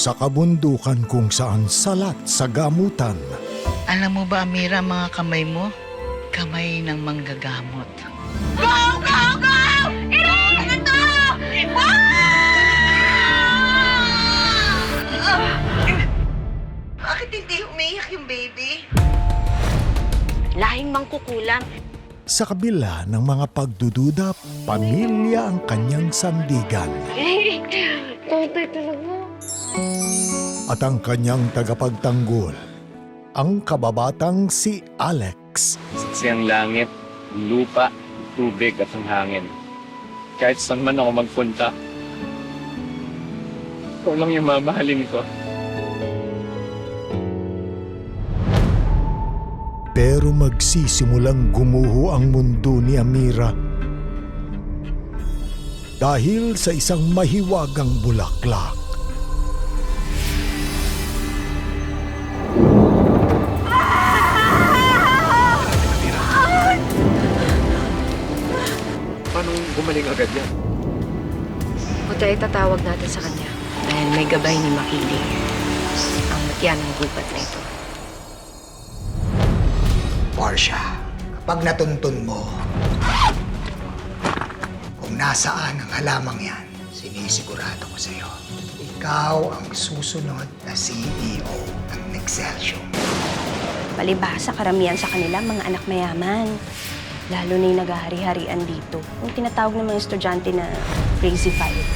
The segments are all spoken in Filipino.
sa kabundukan kung saan salat sa gamutan. Alam mo ba, Amira, mga kamay mo? Kamay ng manggagamot. Go! Go! Go! Iring! Ano to? Bakit hindi umiiyak yung baby? Lahing mangkukulam. Sa kabila ng mga pagdududa, pamilya ang kanyang sandigan. Tatay talaga. At ang kanyang tagapagtanggol, ang kababatang si Alex. Kasi ang langit, lupa, tubig at ang hangin. Kahit saan man ako magpunta, ikaw lang yung mamahalin ko. Pero magsisimulang gumuho ang mundo ni Amira dahil sa isang mahiwagang bulaklak. Paano gumaling agad yan? Buti ay tatawag natin sa kanya. Dahil may gabay ni Makili. Ang matyan ng gubat na ito. Portia, kapag natuntun mo kung nasaan ang halamang yan, sinisigurado ko sa'yo, ikaw ang susunod na CEO ng Excelsior. Palibhasa, karamihan sa kanila mga anak mayaman. Lalo na yung naghahari-harian dito. Yung tinatawag ng mga estudyante na crazy five.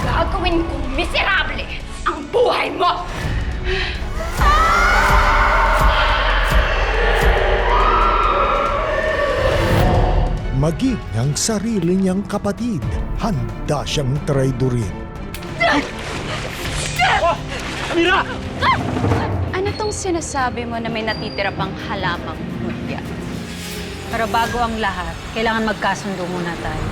Gagawin kong miserable ang buhay mo! Maging ang sarili niyang kapatid, handa siyang traidorin. Ano tong sinasabi mo na may natitira pang halamang mutya? Pero bago ang lahat, kailangan magkasundo muna tayo.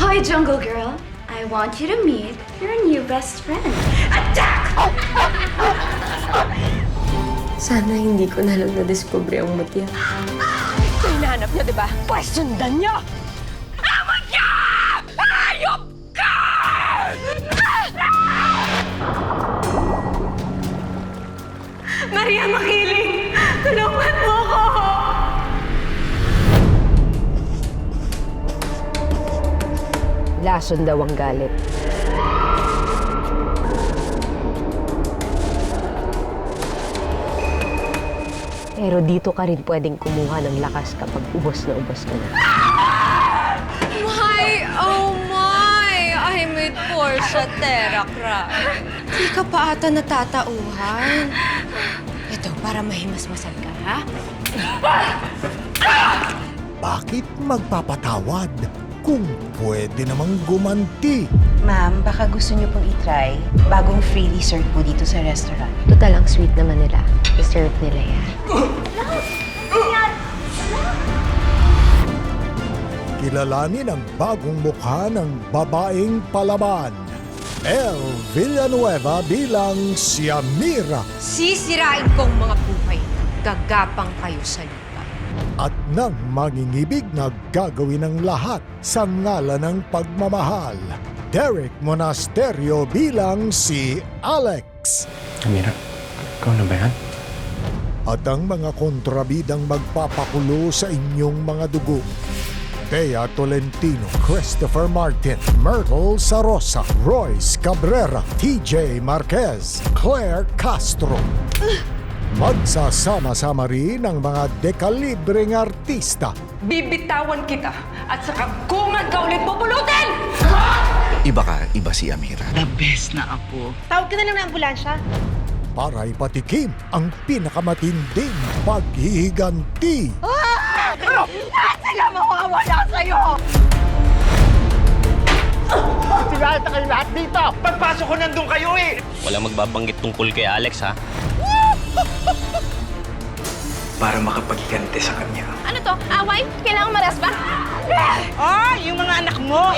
Hi, Jungle Girl. I want you to meet your new best friend. Attack! Sana hindi ko na lang na-discover ang mutya. Hinahanap niyo, di ba? Pwes sundan niyo! Amon niya! Hayop ka! Maria Makiling! Tulungan mo ko! Lason daw ang galit. Pero dito ka rin pwedeng kumuha ng lakas kapag ubos na ubos ka na. My, oh my! I made Portia Terracra. Di ka pa ata natatauhan. Ito, para mahimasmasan ka, ha? Bakit magpapatawad kung pwede namang gumanti? Ma'am, baka gusto niyo pong itry bagong freely served po dito sa restaurant. Total, ang sweet naman nila. I-serve nila yan. Kilalanin ang bagong mukha ng babaeng palaban. El Villanueva bilang si Amira Sisirain kong mga buhay. Gagapang kayo sa lupa. at nang mangingibig na gagawin ng lahat sa ngalan ng pagmamahal. Derek Monasterio bilang si Alex. Amira, ikaw na ba yan? At ang mga kontrabidang magpapakulo sa inyong mga dugo. Bea Tolentino, Christopher Martin, Myrtle Sarosa, Royce Cabrera, TJ Marquez, Claire Castro. Magsasama-sama rin ang mga dekalibreng artista. Bibitawan kita at saka kungad ka ulit pupulutin! Iba ka, iba si Amira. The best na apo. Tawag ka na lang ng ambulansya. Para ipatikim ang pinakamatinding paghihiganti. Sila mawawala sa'yo! Sinata kayo lahat dito! Pagpasok ko nandun kayo eh! Walang magbabanggit tungkol kay Alex, ha? Para makapagigante sa kanya. Ano to? Away? Kailangan maras ba? Yung mga anak mo!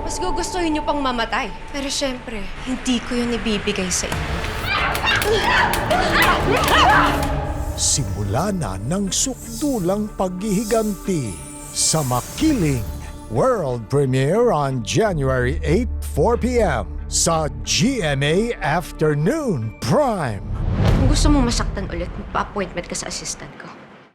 Mas gugustuhin niyo pang mamatay. Pero syempre, hindi ko yun ibibigay sa inyo. Simula na ng sukdulang paghihiganti. sa Makiling. World premiere on January 8, 4 p.m. sa GMA Afternoon Prime. Kung gusto mong masaktan ulit, magpa-appointment ka sa assistant ko.